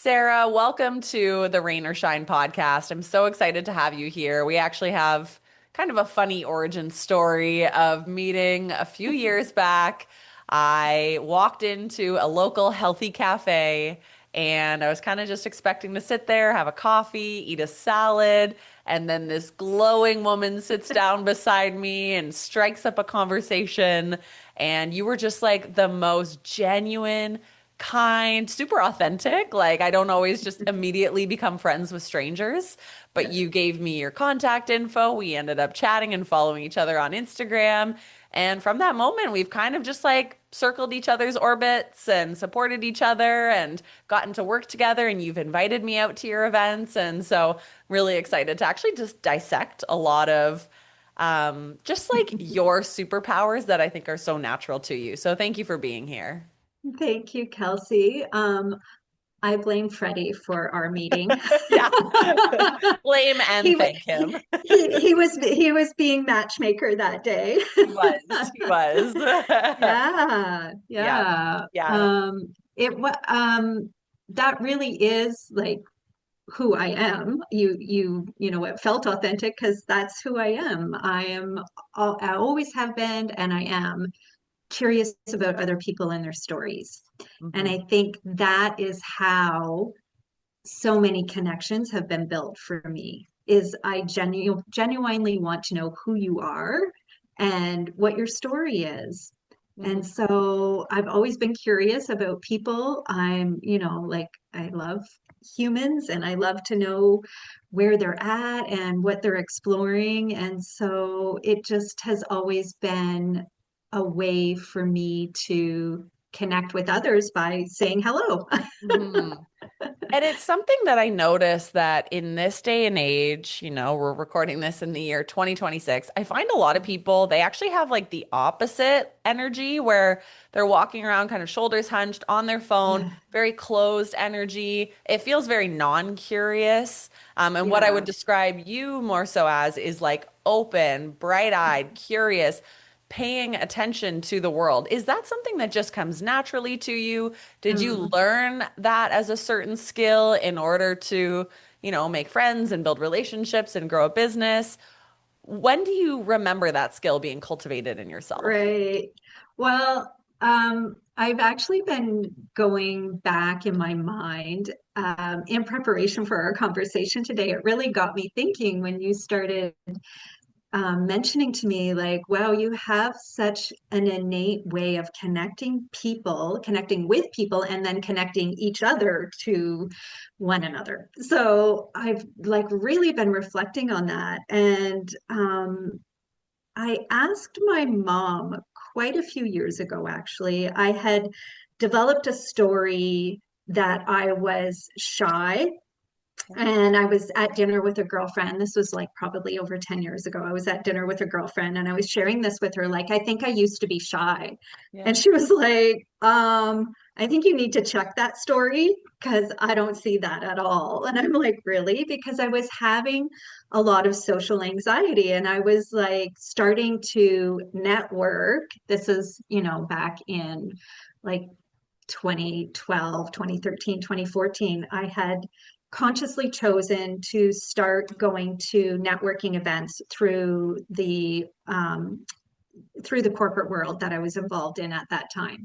Sarah, welcome to the Rain or Shine podcast. I'm so excited to have you here. We actually have kind of a funny origin story of meeting a few years back. I walked into a local healthy cafe and I was kind of just expecting to sit there, have a coffee, eat a salad, and then this glowing woman sits down beside me and strikes up a conversation. And you were just like the most genuine, kind, super authentic. Like, I don't always just immediately become friends with strangers, but you gave me your contact info. We ended up chatting and following each other on Instagram. And from that moment, we've kind of just like circled each other's orbits and supported each other and gotten to work together. And you've invited me out to your events. And so, really excited to actually just dissect a lot of just like your superpowers that I think are so natural to you. So, thank you for being here. Thank you, Kelsey. I blame Freddie for our meeting. Yeah. Blame He and wa- thank him. he was being matchmaker that day. He was. He was. Yeah, Yeah. yeah. Yeah. That really is like who I am. It felt authentic because that's who I am. I always have been, and I am curious about other people and their stories. And Mhm. I think that is how so many connections have been built for me is genuinely want to know who you are and what your story is. Mhm. And so I've always been curious about people. Like I love humans and I love to know where they're at and what they're exploring. And so it just has always been a way for me to connect with others by saying hello. Mhm. And it's something that I notice that in this day and age, we're recording this in the year 2026. I find a lot of people, they actually have like the opposite energy where they're walking around kind of shoulders hunched on their phone, Yeah. very closed energy. It feels very non-curious. And what I would Yeah. describe you more so as is like open, bright-eyed, curious, paying attention to the world. Is that something that just comes naturally to you? Did you Um, learn that as a certain skill in order to, make friends and build relationships and grow a business? When do you remember that skill being cultivated in yourself? right. Well, I've actually been going back in my mind in preparation for our conversation today. It really got me thinking when you started mentioning to me, like, wow, you have such an innate way of connecting with people, and then connecting each other to one another. So I've like really been reflecting on that. And I asked my mom quite a few years ago, actually. I had developed a story that I was shy and I was at dinner with a girlfriend. This was like probably over 10 years ago. I was at dinner with a girlfriend and I was sharing this with her. Like, I think I used to be shy. Yeah. And she was like, I think you need to check that story because I don't see that at all. And I'm like, really? Because I was having a lot of social anxiety and I was like starting to network. This is, back in like 2012, 2013, 2014, I had consciously chosen to start going to networking events through the corporate world that I was involved in at that time.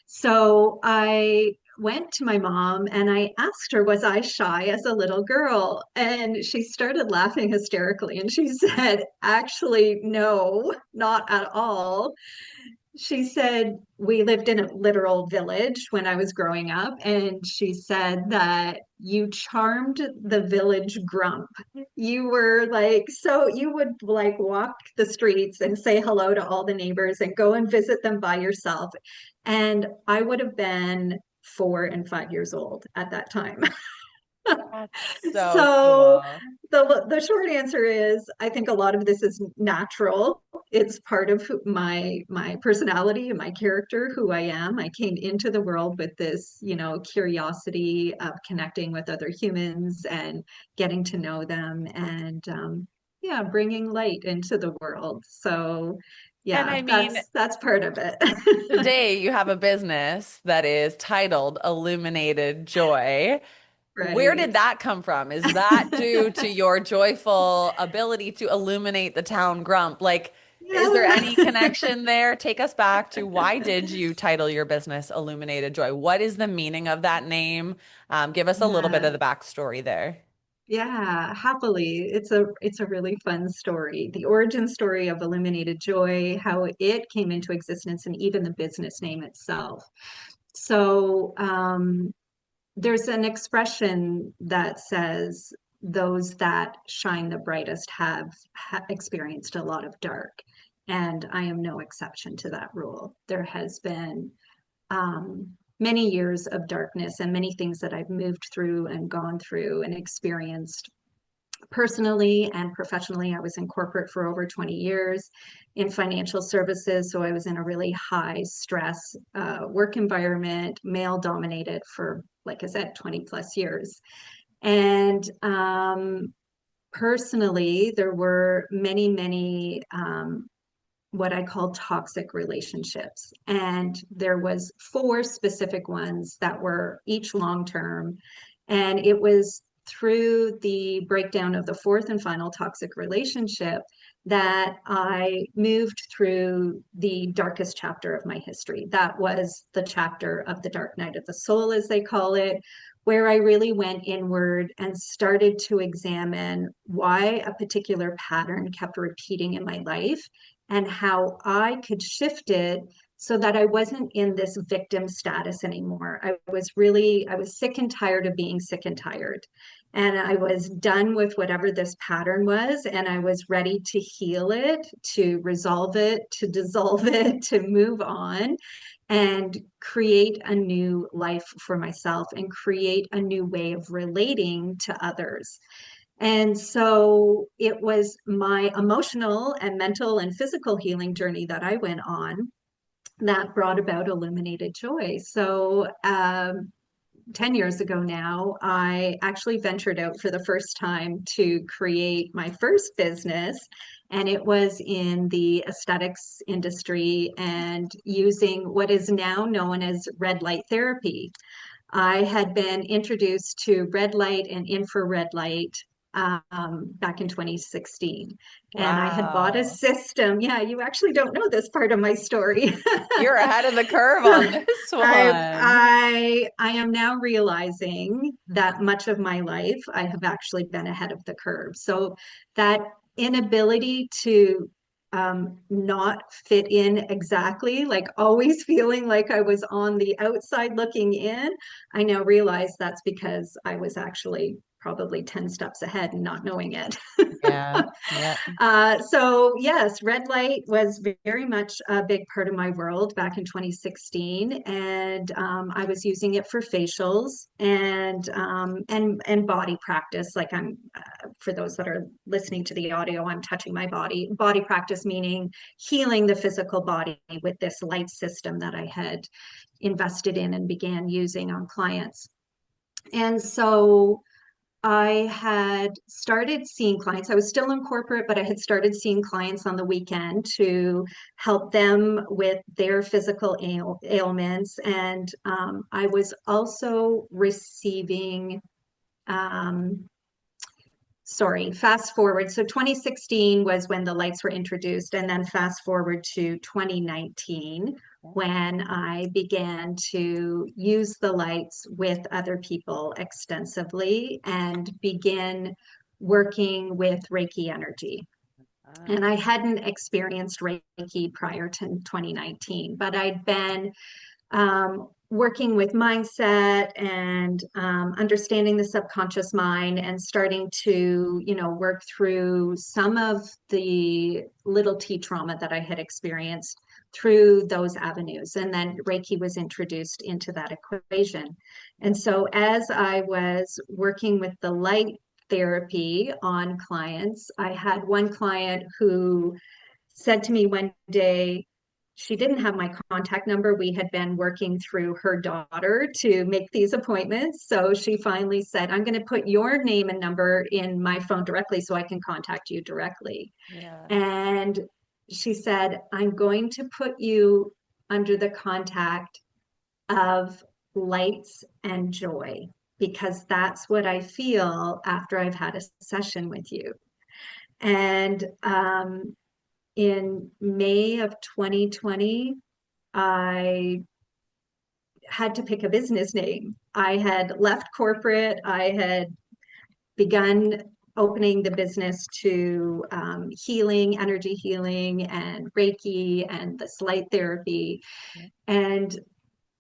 So I went to my mom and I asked her, was I shy as a little girl? And she started laughing hysterically and she said, actually, no, not at all. She said we lived in a literal village when I was growing up, and she said that you charmed the village grump. You were like, so you would like walk the streets and say hello to all the neighbors and go and visit them by yourself. And I would have been 4 and 5 years old at that time. That's so So cool. the short answer is I think a lot of this is natural. It's part of my personality and my character, who I am. I came into the world with this, curiosity of connecting with other humans and getting to know them and yeah, bringing light into the world. So And yeah, I mean, that's part of it. today you have a business that is titled Illuminated Joy. Where Right. did that come from? Is that due to your joyful ability to illuminate the town grump? Like, is there any Yeah. connection there? Take us back to why did you title your business Illuminated Joy? What is the meaning of that name? Give us a little bit Yeah. of the backstory there. Yeah, happily. It's a really fun story. The origin story of Illuminated Joy, how it came into existence, and even the business name itself. So, there's an expression that says those that shine the brightest have experienced a lot of dark, and I am no exception to that rule. There has been many years of darkness and many things that I've moved through and gone through and experienced personally and professionally. I was in corporate for over 20 years in financial services. So I was in a really high stress work environment, male dominated for, like I said, 20 plus years. And personally, there were many, what I call toxic relationships. And there was four specific ones that were each long term. And it was through the breakdown of the fourth and final toxic relationship that I moved through the darkest chapter of my history. That was the chapter of the dark night of the soul, as they call it, where I really went inward and started to examine why a particular pattern kept repeating in my life and how I could shift it so that I wasn't in this victim status anymore. I was sick and tired of being sick and tired. And I was done with whatever this pattern was, and I was ready to heal it, to resolve it, to dissolve it, to move on and create a new life for myself and create a new way of relating to others. And so it was my emotional and mental and physical healing journey that I went on that brought about Illuminated Joy. So, 10 years ago now, I actually ventured out for the first time to create my first business. And it was in the aesthetics industry and using what is now known as red light therapy. I had been introduced to red light and infrared light back in 2016. And I had bought a Wow. system. Yeah, you actually don't know this part of my story. You're ahead of the curve So on this one. I am now realizing that much of my life I have actually been ahead of the curve. So that inability to not fit in exactly, like always feeling like I was on the outside looking in, I now realize that's because I was actually probably 10 steps ahead and not knowing it. Yeah. Yeah. So yes, red light was very much a big part of my world back in 2016, and I was using it for facials and body practice. Like for those that are listening to the audio, I'm touching my body. Body practice meaning healing the physical body with this light system that I had invested in and began using on clients. And so I had started seeing clients. I was still in corporate, but I had started seeing clients on the weekend to help them with their physical ailments. And I was also receiving, um, sorry, fast forward. So 2016 was when the lights were introduced, and then fast forward to 2019 when I began to use the lights with other people extensively and begin working with Reiki energy. And I hadn't experienced Reiki prior to 2019, but I'd been working with mindset and understanding the subconscious mind and starting to, work through some of the little T trauma that I had experienced through those avenues. And then Reiki was introduced into that equation. And so as I was working with the light therapy on clients, I had one client who said to me one day, she didn't have my contact number. We had been working through her daughter to make these appointments. So she finally said, I'm going to put your name and number in my phone directly so I can contact you directly. Yeah. And she said, I'm going to put you under the contact of lights and joy. because that's what I feel after I've had a session with you. And in May of 2020, I had to pick a business name. I had left corporate, I had begun opening the business to healing, energy healing, and Reiki, and this light therapy. And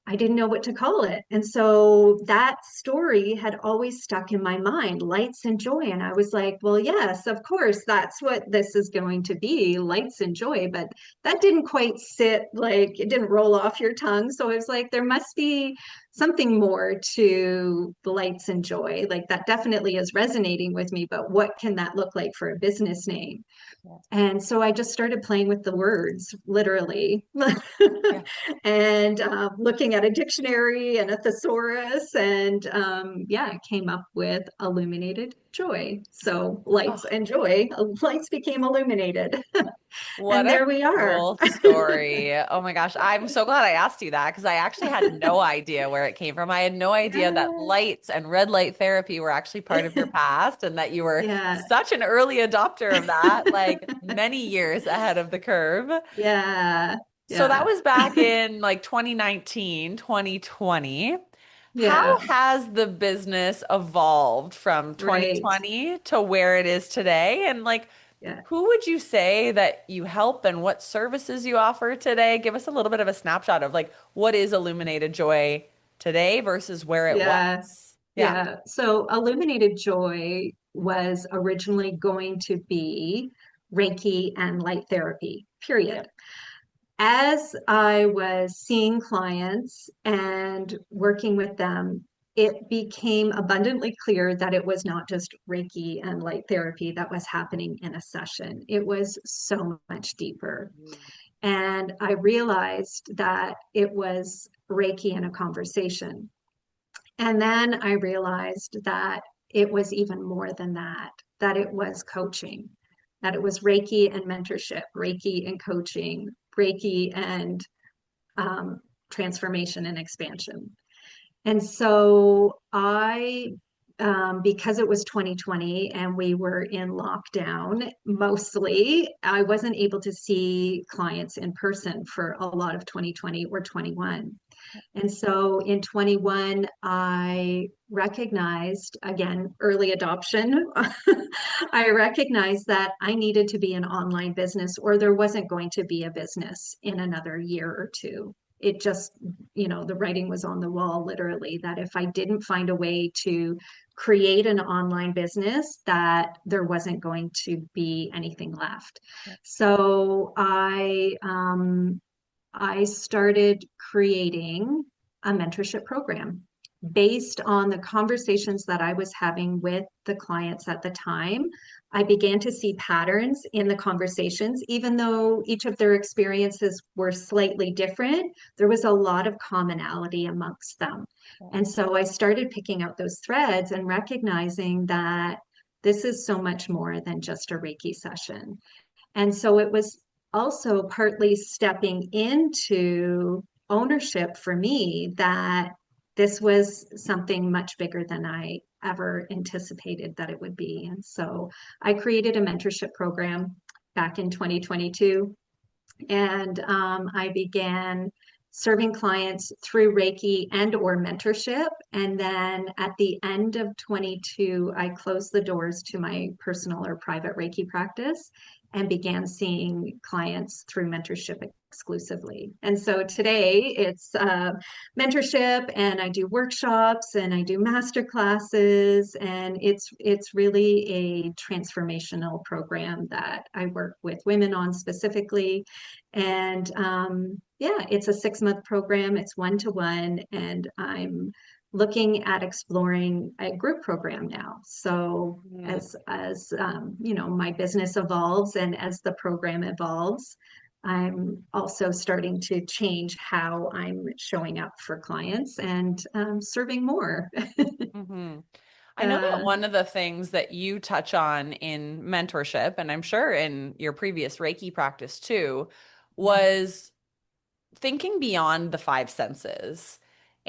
I didn't know what to call it. And so that story had always stuck in my mind, lights and joy. And I was like, well, yes, of course, that's what this is going to be, lights and joy. But that didn't quite sit, like it didn't roll off your tongue. So I was like, there must be something more to lights and joy. Like that definitely is resonating with me, but what can that look like for a business name? Yeah. And so I just started playing with the words, literally, Yeah. and looking at a dictionary and a thesaurus. And yeah, I came up with Illuminated Joy. So lights Oh, and joy, lights became illuminated. what And a there we are. cool story. Oh my gosh. I'm so glad I asked you that because I actually had no idea where it came from. I had no idea that Yeah. lights and red light therapy were actually part of your past and that you were Yeah. such an early adopter of that, like many years ahead of the curve. Yeah. So that Yeah. was back in like 2019, 2020. How Yeah. has the business evolved from Right. 2020 to where it is today? And like, Yeah. who would you say that you help and what services you offer today? Give us a little bit of a snapshot of like what is Illuminated Joy today versus where it Yeah. was. Yeah. Yeah. So Illuminated Joy was originally going to be Reiki and light therapy, period. Yep. As I was seeing clients and working with them, it became abundantly clear that it was not just Reiki and light therapy that was happening in a session. It was so much deeper. And I realized that it was Reiki in a conversation. And then I realized that it was even more than that, that it was coaching, that it was Reiki and mentorship, Reiki and coaching, Reiki and um, transformation and expansion. And so because it was 2020 and we were in lockdown mostly, I wasn't able to see clients in person for a lot of 2020 or 21. And so in 21, I recognized, again, early adoption. I recognized that I needed to be an online business or there wasn't going to be a business in another year or two. It just, the writing was on the wall, literally, that if I didn't find a way to create an online business, that there wasn't going to be anything left. So I started creating a mentorship program based on the conversations that I was having with the clients at the time. I began to see patterns in the conversations, even though each of their experiences were slightly different, there was a lot of commonality amongst them. And so I started picking out those threads and recognizing that this is so much more than just a Reiki session. And so it was also partly stepping into ownership for me that this was something much bigger than I ever anticipated that it would be. And so I created a mentorship program back in 2022, and I began serving clients through Reiki and or mentorship. And then at the end of 22, I closed the doors to my personal or private Reiki practice and began seeing clients through mentorship exclusively. And so today it's mentorship, and I do workshops and I do master classes, and it's really a transformational program that I work with women on specifically. And yeah, it's a 6-month program. It's one-to-one, and I'm looking at exploring a group program now. So Mhm. as my business evolves and as the program evolves, I'm also starting to change how I'm showing up for clients and serving more. Mhm. I know that uh, one of the things that you touch on in mentorship, and I'm sure in your previous Reiki practice too, was thinking beyond the five senses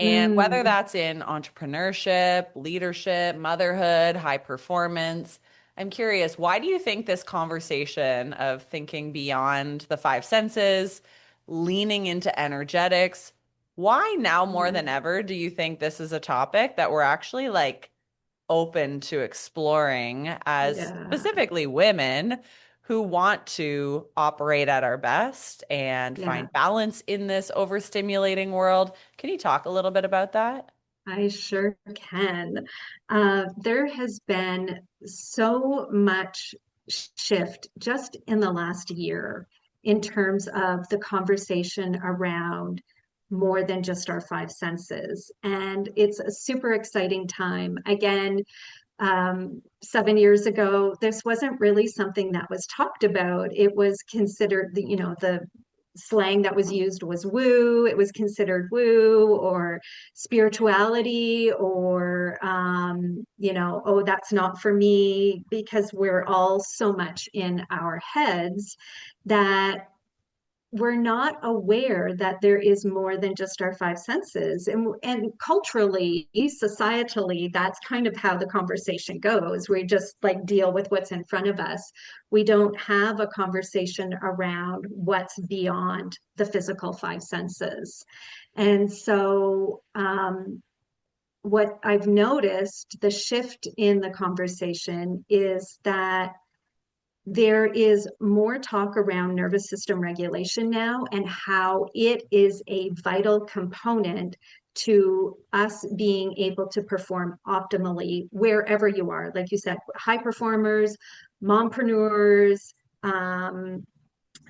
And whether Mm, that's in entrepreneurship, leadership, motherhood, high performance, I'm curious, why do you think this conversation of thinking beyond the five senses, leaning into energetics, why now more than ever do you think this is a topic that we're actually like open to exploring as yeah, specifically women who want to operate at our best and yeah. find balance in this overstimulating world? Can you talk a little bit about that? I sure can. There has been so much shift just in the last year in terms of the conversation around more than just our five senses. And it's a super exciting time. Again, 7 years ago, this wasn't really something that was talked about. It was considered the slang that was used was woo. It was considered woo or spirituality or, oh, that's not for me, because we're all so much in our heads that we're not aware that there is more than just our five senses. And culturally, societally, that's kind of how the conversation goes. We just like deal with what's in front of us. We don't have a conversation around what's beyond the physical five senses. And so, what I've noticed, the shift in the conversation is that there is more talk around nervous system regulation now and how it is a vital component to us being able to perform optimally wherever you are. Like you said, high performers, mompreneurs,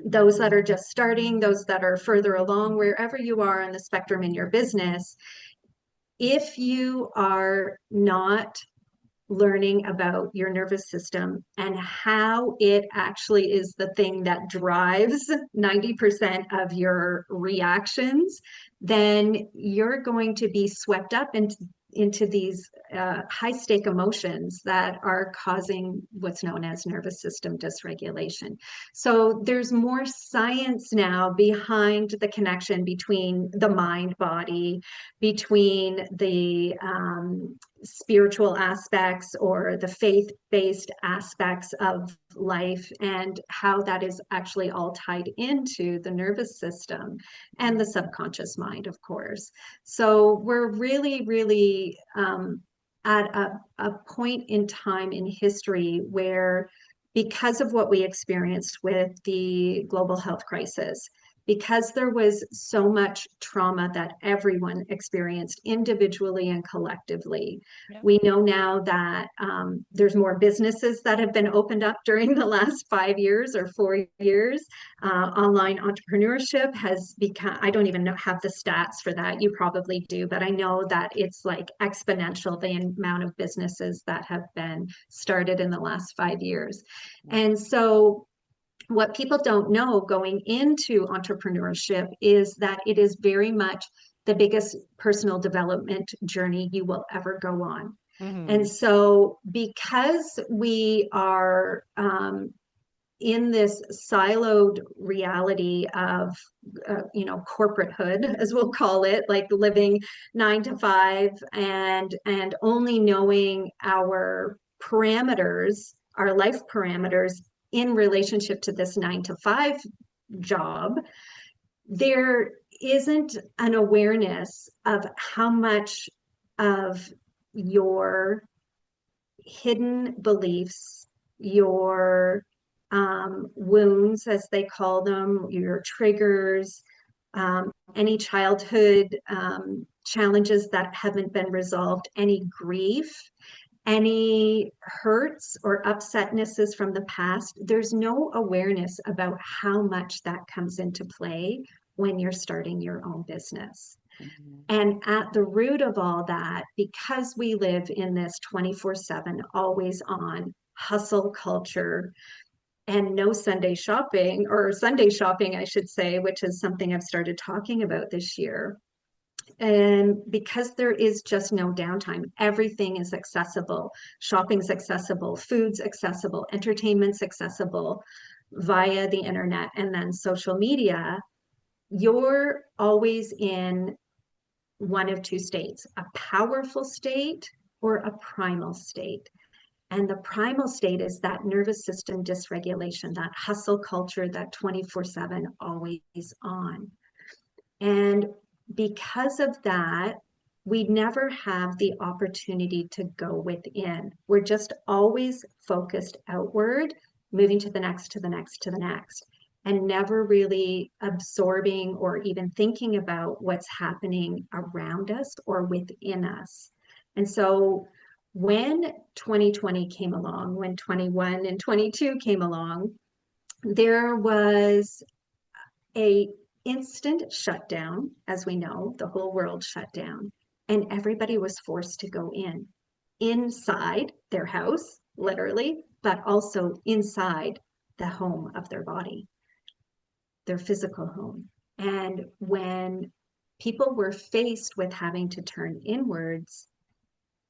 those that are just starting, those that are further along, wherever you are on the spectrum in your business. If you are not learning about your nervous system and how it actually is the thing that drives 90% of your reactions, then you're going to be swept up into these high stake emotions that are causing what's known as nervous system dysregulation. So there's more science now behind the connection between the mind body, between the spiritual aspects or the faith-based aspects of life, and how that is actually all tied into the nervous system and the subconscious mind, of course. So we're really, really at a point in time in history where, because of what we experienced with the global health crisis, because there was so much trauma that everyone experienced individually and collectively. Yeah. We know now that there's more businesses that have been opened up during the last 5 years or 4 years. Online entrepreneurship has become, I don't even know, have the stats for that. You probably do, but I know that it's like exponential, the amount of businesses that have been started in the last 5 years. And so what people don't know going into entrepreneurship is that it is very much the biggest personal development journey you will ever go on. And Hmm. so, because we are in this siloed reality of, corporatehood, as we'll call it, like living 9 to 5 and only knowing our parameters, our life parameters in relationship to this 9 to 5 job, there isn't an awareness of how much of your hidden beliefs, your wounds, as they call them, your triggers, any childhood challenges that haven't been resolved, any grief, any hurts or upsetnesses from the past. There's no awareness about how much that comes into play when you're starting your own business. Hmm. And at the root of all that, because we live in this 24/7, always on hustle culture and no Sunday shopping, or Sunday shopping, I should say, which is something I've started talking about this year. And because there is just no downtime, everything is accessible. Shopping's accessible, food's accessible, entertainment's accessible via the internet and then social media. You're always in one of two states, a powerful state or a primal state. And the primal state is that nervous system dysregulation, that hustle culture, that 24/7 always on. And because of that, we never have the opportunity to go within. We're just always focused outward, moving to the next, to the next, to the next, and never really absorbing or even thinking about what's happening around us or within us. And so when 2020 came along, when 21 and 22 came along, there was a instant shutdown. As we know, the whole world shut down, and everybody was forced to go inside their house, literally, but also inside the home of their body, their physical home. And when people were faced with having to turn inwards,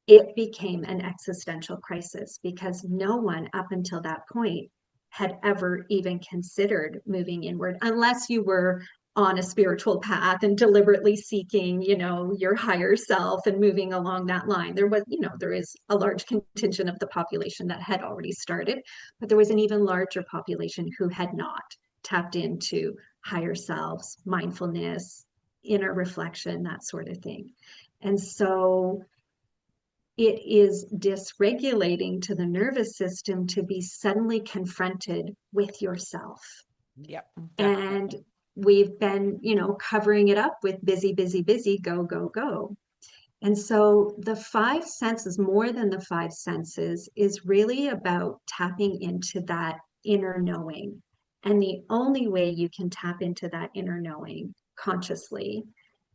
it became an existential crisis because no one up until that point had ever even considered moving inward, unless you were on a spiritual path and deliberately seeking, your higher self and moving along that line. There is a large contingent of the population that had already started, but there was an even larger population who had not tapped into higher selves, mindfulness, inner reflection, that sort of thing. And so it is dysregulating to the nervous system to be suddenly confronted with yourself. Yep, And definitely. we've been, covering it up with busy, busy, busy, go, go, go. And so the five senses, more than the five senses, is really about tapping into that inner knowing. And the only way you can tap into that inner knowing consciously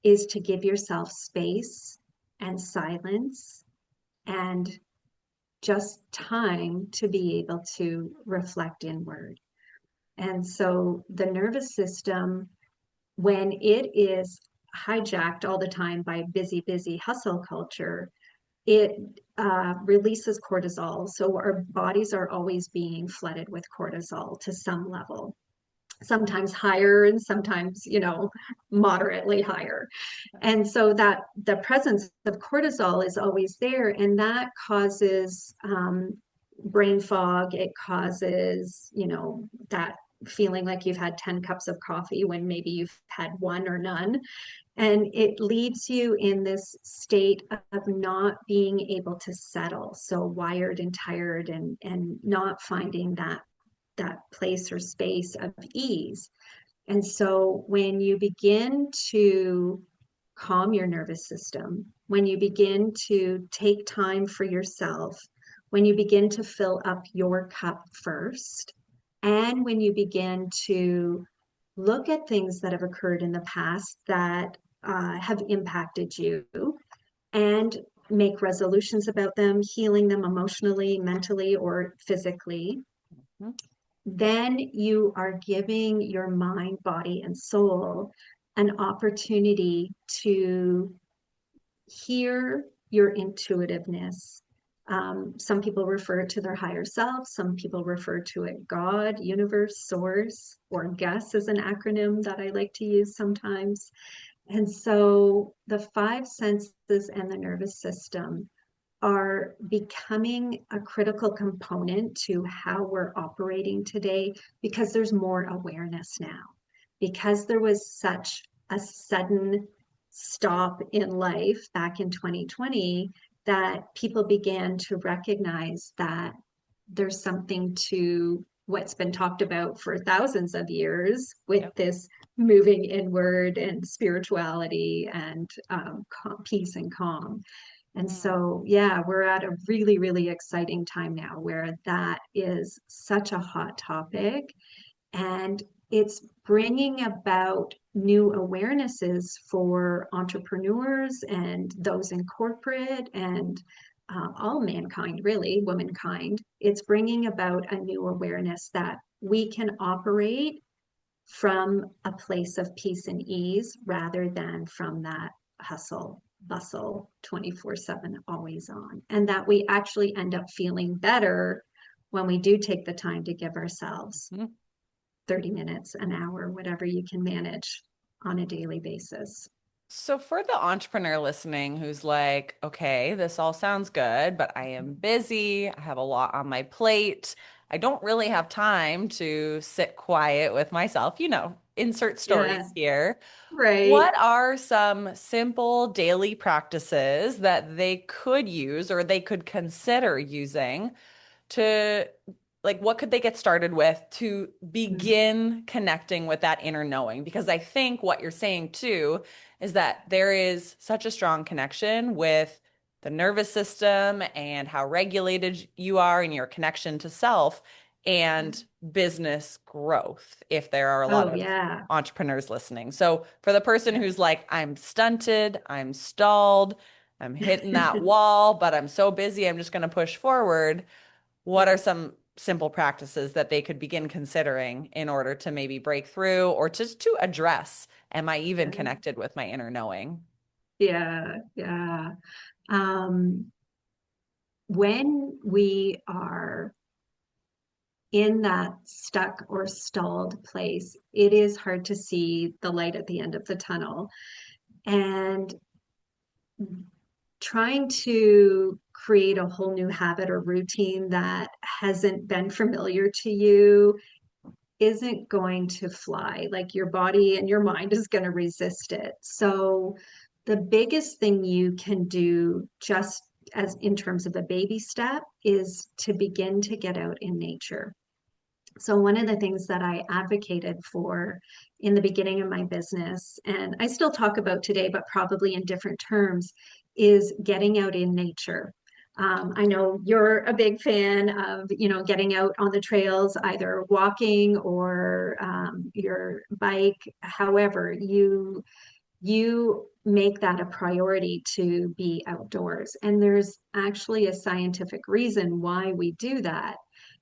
is to give yourself space and silence and just time to be able to reflect inward. And so the nervous system, when it is hijacked all the time by busy, busy hustle culture, it releases cortisol. So our bodies are always being flooded with cortisol to some level, sometimes higher and sometimes, moderately higher. And so that the presence of cortisol is always there, and that causes brain fog. It causes, that feeling like you've had 10 cups of coffee when maybe you've had one or none. And it leaves you in this state of not being able to settle, so wired and tired, and not finding that place or space of ease. And so when you begin to calm your nervous system, when you begin to take time for yourself, when you begin to fill up your cup first, and when you begin to look at things that have occurred in the past that have impacted you and make resolutions about them, healing them emotionally, mentally, or physically, Mhm. then you are giving your mind, body, and soul an opportunity to hear your intuitiveness. Some people refer to their higher self, some people refer to it God, universe, source, or GUSS is an acronym that I like to use sometimes. And so the five senses and the nervous system are becoming a critical component to how we're operating today because there's more awareness now. Because there was such a sudden stop in life back in 2020, that people began to recognize that there's something to what's been talked about for thousands of years with Yep. this moving inward and spirituality and peace and calm. And Mm. so, yeah, we're at a really, really exciting time now where that is such a hot topic. And it's bringing about new awarenesses for entrepreneurs and those in corporate and all mankind, really, womankind. It's bringing about a new awareness that we can operate from a place of peace and ease rather than from that hustle, bustle, 24/7, always on. And that we actually end up feeling better when we do take the time to give ourselves Mhm. 30 minutes, an hour, whatever you can manage on a daily basis. So, for the entrepreneur listening who's like, okay, this all sounds good, but I am busy. I have a lot on my plate. I don't really have time to sit quiet with myself. Insert Yeah, stories here. right. What are some simple daily practices that they could use or they could consider using to like what could they get started with to Mm. begin connecting with that inner knowing? Because I think what you're saying too is that there is such a strong connection with the nervous system and how regulated you are in your connection to self and business growth, if there are a lot Oh, of yeah. entrepreneurs listening. So for the person Yeah. who's like, I'm stunted, I'm stalled, I'm hitting that wall, but I'm so busy, I'm just going to push forward. What Yeah. are some simple practices that they could begin considering in order to maybe break through or just to address, am I even Yeah. connected with my inner knowing? Yeah. Yeah. Um, when we are in that stuck or stalled place, it is hard to see the light at the end of the tunnel. And trying to create a whole new habit or routine that hasn't been familiar to you isn't going to fly. Like your body and your mind is going to resist it. So, the biggest thing you can do, just as in terms of a baby step, is to begin to get out in nature. So, one of the things that I advocated for in the beginning of my business, and I still talk about today, but probably in different terms, is getting out in nature. I know you're a big fan of, getting out on the trails, either walking or your bike. However, you make that a priority to be outdoors. And there's actually a scientific reason why we do that.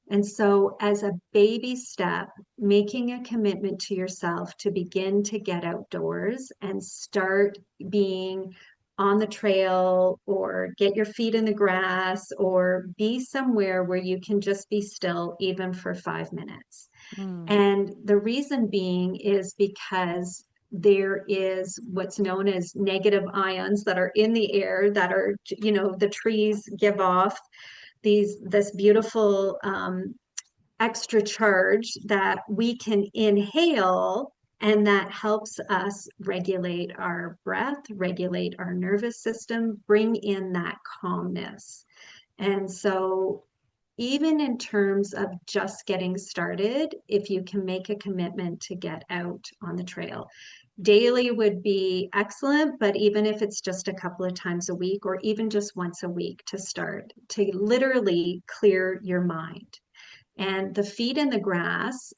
And so, as a baby step, making a commitment to yourself to begin to get outdoors and start being on the trail or get your feet in the grass or be somewhere where you can just be still, even for 5 minutes. Mm. And the reason being is because there is what's known as negative ions that are in the air that are, the trees give off this beautiful extra charge that we can inhale, and that helps us regulate our breath, regulate our nervous system, bring in that calmness. And so even in terms of just getting started, if you can make a commitment to get out on the trail, daily would be excellent, but even if it's just a couple of times a week or even just once a week to start, to literally clear your mind. And the feet in the grass,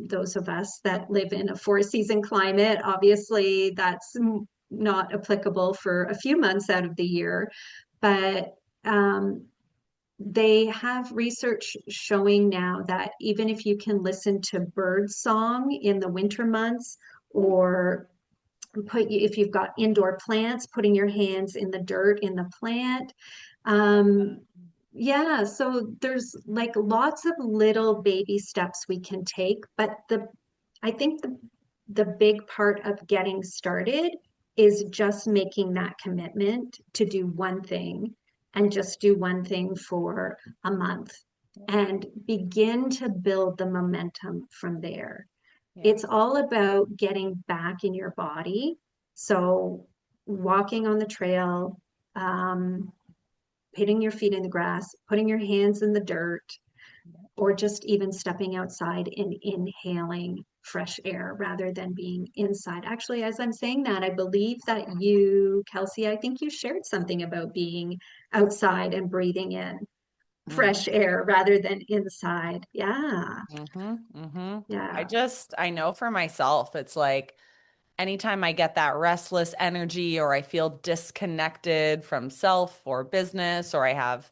those of us that live in a four-season climate, obviously that's not applicable for a few months out of the year, but um, they have research showing now that even if you can listen to bird song in the winter months, or if you've got indoor plants, putting your hands in the dirt in the plant. Yeah, so there's like lots of little baby steps we can take, but I think the big part of getting started is just making that commitment to do one thing and just do one thing for a month and begin to build the momentum from there. Yeah. It's all about getting back in your body. So, walking on the trail, um, putting your feet in the grass, putting your hands in the dirt, or just even stepping outside and inhaling fresh air rather than being inside. Actually, as I'm saying that, I believe that you, Kelsey, I think you shared something about being outside and breathing in Mm-hmm. fresh air rather than inside. Yeah, Mm-hmm. Mm-hmm. yeah, I know for myself, it's like anytime I get that restless energy or I feel disconnected from self or business or I have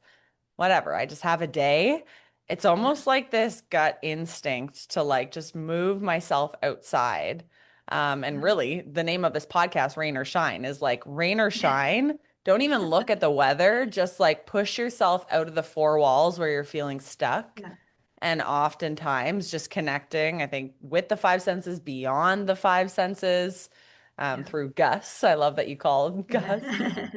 whatever, I just have a day. It's yeah, almost like this gut instinct to like just move myself outside. And really, the name of this podcast, Rain or Shine, is like rain or shine. Don't even look at the weather. Just like push yourself out of the four walls where you're feeling stuck. yeah, And oftentimes just connecting, I think, with the five senses, beyond the five senses, Yeah. through Gus. I love that you call him Gus. Yeah.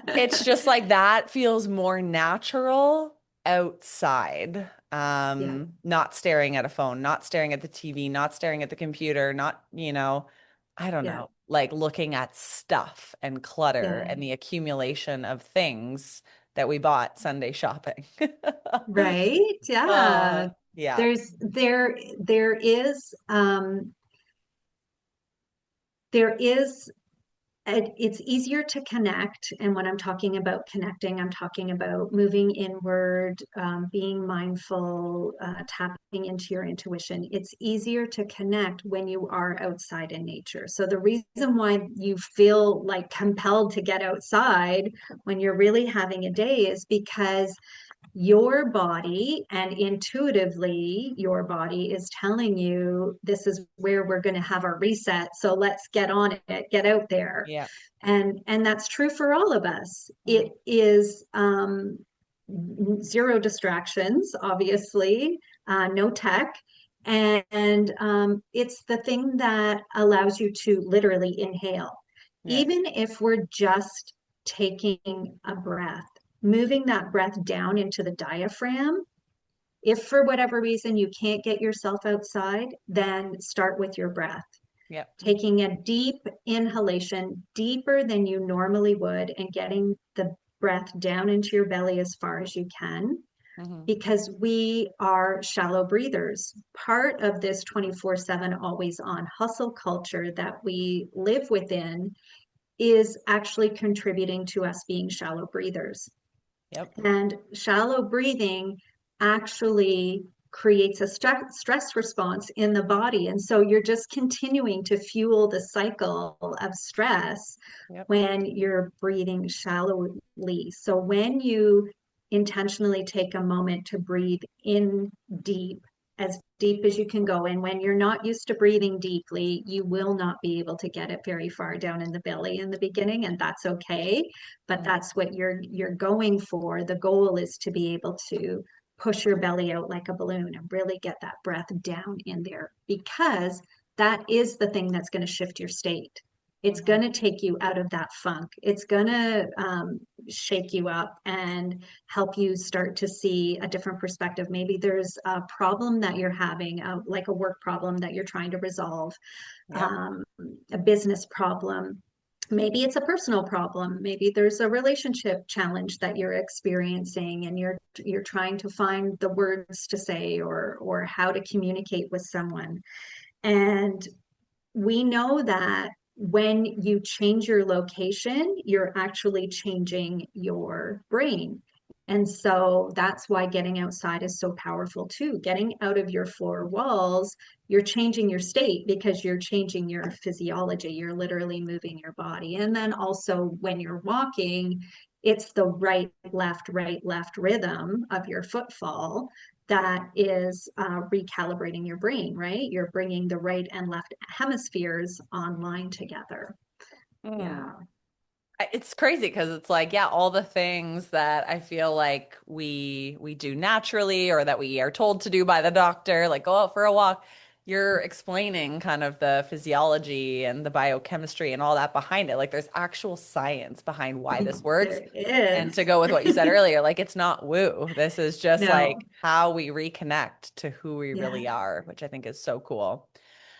It's just like that feels more natural outside. Yeah. Not staring at a phone, not staring at the TV, not staring at the computer, not, I don't Yeah. know, like looking at stuff and clutter Yeah. and the accumulation of things that we bought Sunday shopping. Right. Yeah. Yeah, There's there is there is it's easier to connect. And when I'm talking about connecting, I'm talking about moving inward, being mindful, tapping into your intuition. It's easier to connect when you are outside in nature. So the reason why you feel like compelled to get outside when you're really having a day is because your body and intuitively your body is telling you this is where we're going to have our reset, so let's get on it, get out there. yeah. And that's true for all of us. Mm, It is zero distractions, obviously, no tech, and it's the thing that allows you to literally inhale, yeah, even if we're just taking a breath, moving that breath down into the diaphragm. If for whatever reason you can't get yourself outside, then start with your breath, yeah. taking a deep inhalation, deeper than you normally would, and getting the breath down into your belly as far as you can, Hmm. because we are shallow breathers. Part of this 24/7 always on hustle culture that we live within is actually contributing to us being shallow breathers. Yep. And shallow breathing actually creates a stress response in the body. And so you're just continuing to fuel the cycle of stress Yep. when you're breathing shallowly. So when you intentionally take a moment to breathe in deep, as deep as you can go, and when you're not used to breathing deeply, you will not be able to get it very far down in the belly in the beginning, and that's okay. But Mhm. that's what you're going for. The goal is to be able to push your belly out like a balloon and really get that breath down in there, because that is the thing that's going to shift your state. It's going Mhm. to take you out of that funk. It's going to shake you up and help you start to see a different perspective. Maybe there's a problem that you're having, like a work problem that you're trying to resolve, Yep. um, a business problem. Maybe it's a personal problem. Maybe there's a relationship challenge that you're experiencing, and you're trying to find the words to say, or how to communicate with someone. And we know that when you change your location, you're actually changing your brain. And so that's why getting outside is so powerful too. Getting out of your four walls, you're changing your state because you're changing your physiology. You're literally moving your body. And then also when you're walking, it's the right, left rhythm of your footfall that is recalibrating your brain, right? You're bringing the right and left hemispheres online together. Mm. Yeah. It's crazy because it's like, yeah, all the things that I feel like we do naturally or that we are told to do by the doctor, like go out for a walk. You're explaining kind of the physiology and the biochemistry and all that behind it. Like there's actual science behind why this works. There And to is. go with what you said earlier, like it's not woo. This is just No. like how we reconnect to who we Yeah. really are, which I think is so cool.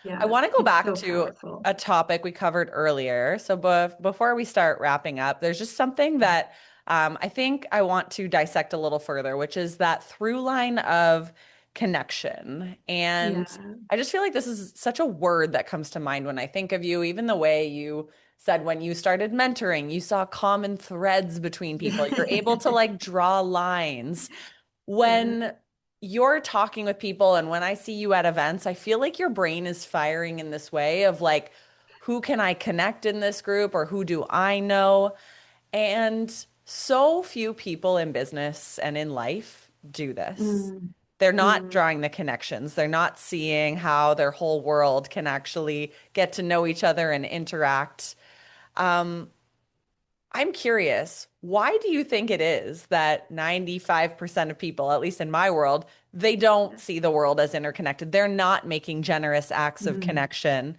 I Yeah. want to go It's back so to powerful. a topic we covered earlier. So before we start wrapping up, there's just something that I think I want to dissect a little further, which is that through line of connection. And Yeah. I just feel like this is such a word that comes to mind when I think of you, even the way you said when you started mentoring, you saw common threads between people. You're able to like draw lines Yeah. when you're talking with people and when I see you at events, I feel like your brain is firing in this way of like, who can I connect in this group or who do I know? And so few people in business and in life do this. Mm, They're not mm, drawing the connections. They're not seeing how their whole world can actually get to know each other and interact. Um, I'm curious, why do you think it is that 95% of people, at least in my world, they don't see the world as interconnected? They're not making generous acts of mm. connection.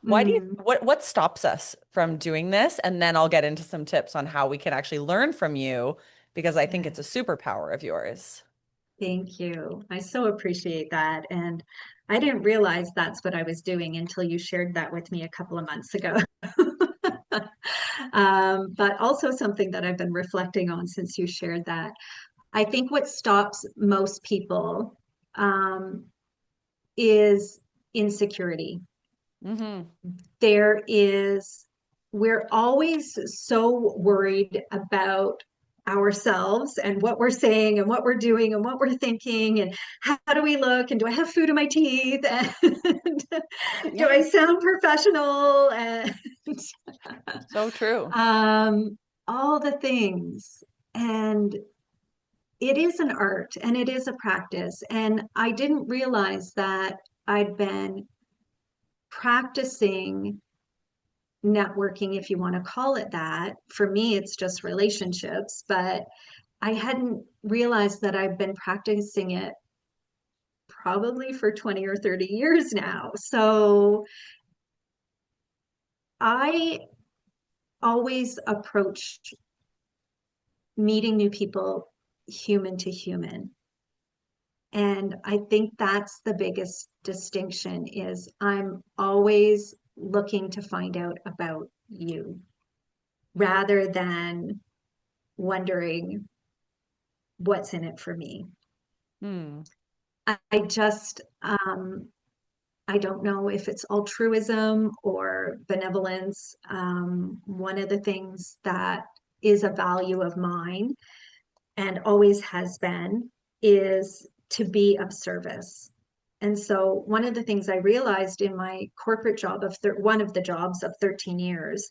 Why do you, Mm, what stops us from doing this? And then I'll get into some tips on how we can actually learn from you because I think it's a yeah. superpower of yours. Thank you. I so appreciate that. And I didn't realize that's what I was doing until you shared that with me a couple of months ago. But also something that I've been reflecting on since you shared that. I think what stops most people um, is insecurity. Mm-hmm. There is, we're always so worried about ourselves and what we're saying and what we're doing and what we're thinking and how do we look and do I have food in my teeth and do I Yeah, sound professional and so true. um, all the things. And it is an art and it is a practice. And I didn't realize that I'd been practicing networking, if you want to call it that. For me, it's just relationships, but I hadn't realized that I've been practicing it probably for 20 or 30 years now. So I always approach meeting new people human to human. And I think that's the biggest distinction is I'm always looking to find out about you rather than wondering what's in it for me. Hmm. I just I don't know if it's altruism or benevolence. One of the things that is a value of mine and always has been is to be of service. And so one of the things I realized in my corporate job of one of the jobs of 13 years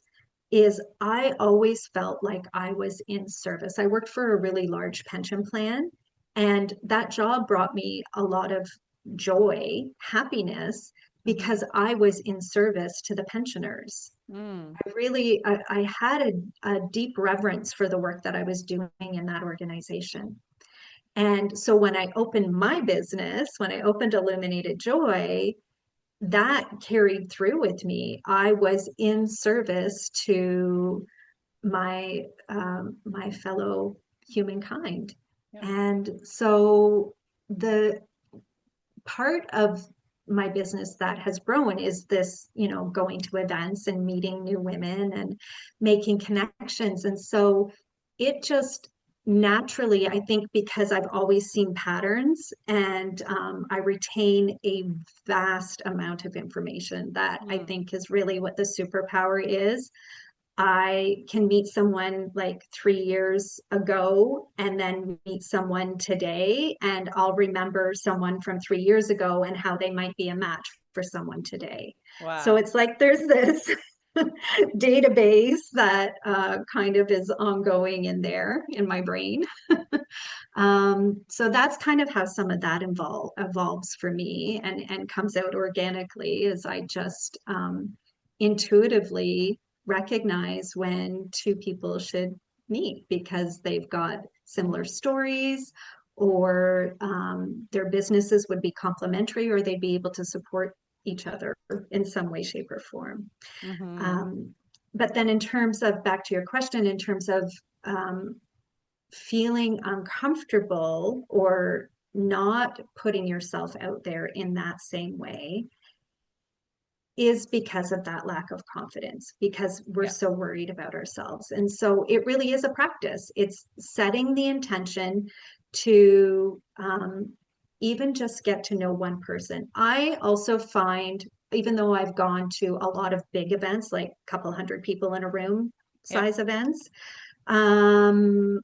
is I always felt like I was in service. I worked for a really large pension plan, and that job brought me a lot of joy, happiness, Mm-hmm. because I was in service to the pensioners. Mm. I had a deep reverence for the work that I was doing in that organization. And so when I opened my business, when I opened Illuminated Joy, that carried through with me. I was in service to my fellow humankind. Yep. And so the part of my business that has grown is this, going to events and meeting new women and making connections. And so it just naturally, I think, because I've always seen patterns and I retain a vast amount of information that I Mm. think is really what the superpower is. I can meet someone like 3 years ago and then meet someone today, and I'll remember someone from 3 years ago and how they might be a match for someone today. So Wow. it's like there's this database that kind of is ongoing in there in my brain. So that's kind of how some of that evolves for me and comes out organically as I just intuitively recognize when two people should meet because they've got similar Mm-hmm. stories or their businesses would be complementary or they'd be able to support each other in some way, shape, or form. Mm-hmm. Um, but then in terms of back to your question, in terms of um, feeling uncomfortable or not putting yourself out there in that same way is because of that lack of confidence, because we're Yeah. so worried about ourselves. And so it really is a practice. It's setting the intention to even just get to know one person. I also find, even though I've gone to a lot of big events, like a couple hundred people in a room Yep. size events, um,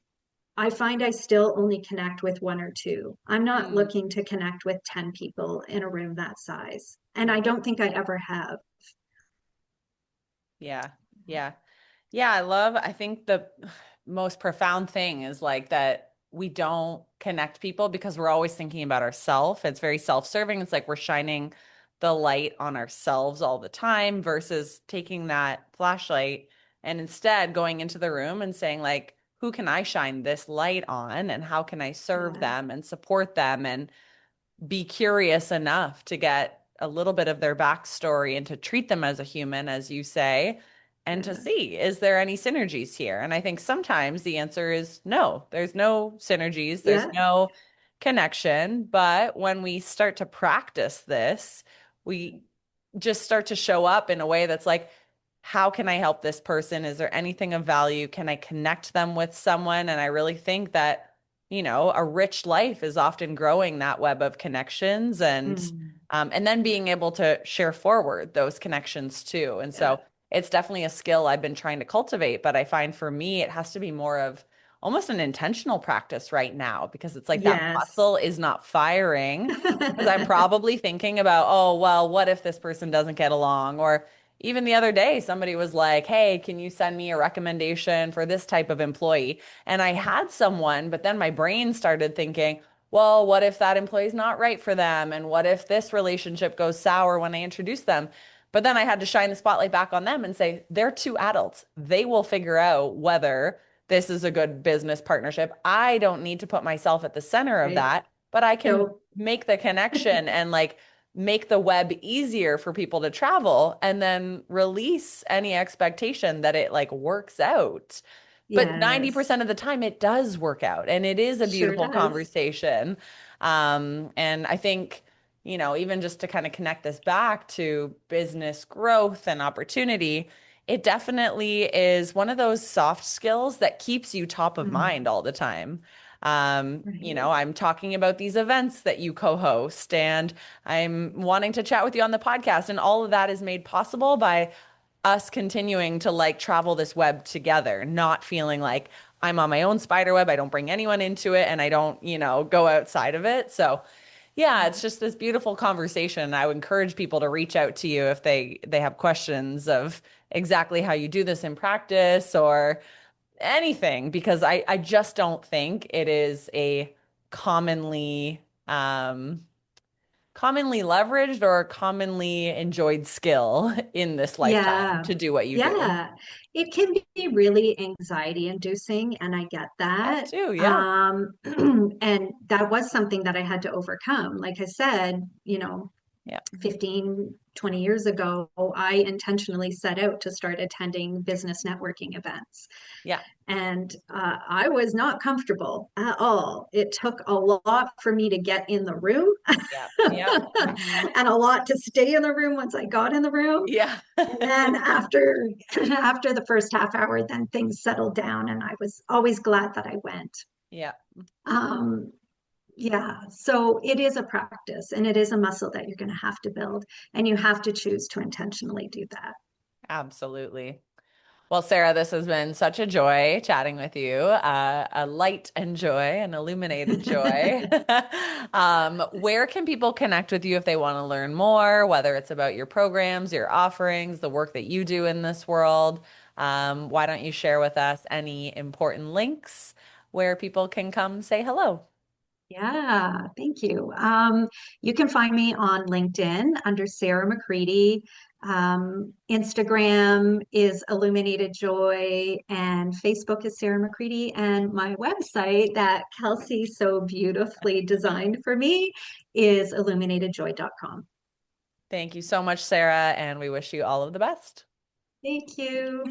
I find I still only connect with one or two. I'm not Mm. looking to connect with 10 people in a room that size. And I Yeah. don't think I ever have. Yeah. Yeah. Yeah, I think the most profound thing is like that we don't connect people because we're always thinking about ourselves. It's very self-serving. It's like we're shining the light on ourselves all the time versus taking that flashlight and instead going into the room and saying like, who can I shine this light on and how can I serve Yeah. them and support them and be curious enough to get a little bit of their backstory and to treat them as a human, as you say, and to Yeah. see, is there any synergies here? And I think sometimes the answer is no, there's no synergies, there's Yeah. no connection. But when we start to practice this, we just start to show up in a way that's like, how can I help this person? Is there anything of value? Can I connect them with someone? And I really think that, a rich life is often growing that web of connections Mm. and then being able to share forward those connections too. And Yeah. so it's definitely a skill I've been trying to cultivate, but I find for me, it has to be more of almost an intentional practice right now because it's like that Yes. muscle is not firing because I'm probably thinking about, oh, well, what if this person doesn't get along? Or even the other day, somebody was like, hey, can you send me a recommendation for this type of employee? And I had someone, but then my brain started thinking, well, what if that employee's not right for them? And what if this relationship goes sour when I introduce them? But then I had to shine the spotlight back on them and say, they're two adults. They will figure out whether this is a good business partnership. I don't need to put myself at the center of Right. that, but I can So, make the connection and like make the web easier for people to travel and then release any expectation that it like works out. But yes, 90% of the time it does work out and it is a sure beautiful does. conversation. And I think, even just to kind of connect this back to business growth and opportunity, it definitely is one of those soft skills that keeps you top of mind Mm. all the time. Right. I'm talking about these events that you co-host and I'm wanting to chat with you on the podcast. And all of that is made possible by us continuing to like travel this web together, not feeling like I'm on my own spider web. I don't bring anyone into it and I don't, go outside of it. So yeah, it's just this beautiful conversation. I would encourage people to reach out to you if they have questions of exactly how you do this in practice or anything, because I just don't think it is a commonly commonly leveraged or commonly enjoyed skill in this lifetime Yeah. to do what you do. Yeah. It can be really anxiety inducing, and I get That that. too, yeah. And that was something that I had to overcome. Like I said, 15, 20 years ago, I intentionally set out to start attending business networking events. Yeah. And I was not comfortable at all. It took a lot for me to get in the room Yeah. Yeah. Mhm. and a lot to stay in the room once I got in the room. Yeah. And then after after the first half hour, then things settled down and I was always glad that I went. Yeah. Um, yeah, so it is a practice and it is a muscle that you're going to have to build, and you have to choose to intentionally do that. Absolutely. Well, Sarah, this has been such a joy chatting with you. A light and joy, an illuminated joy. Where can people connect with you if they want to learn more, whether it's about your programs, your offerings, the work that you do in this world? Why don't you share with us any important links where people can come say hello? Yeah, thank you. You can find me on LinkedIn under Sarah McCready. Instagram is Illuminated Joy, and Facebook is Sarah McCready. And my website that Kelsey so beautifully designed for me is illuminatedjoy.com. Thank you so much, Sarah, and we wish you all of the best. Thank you.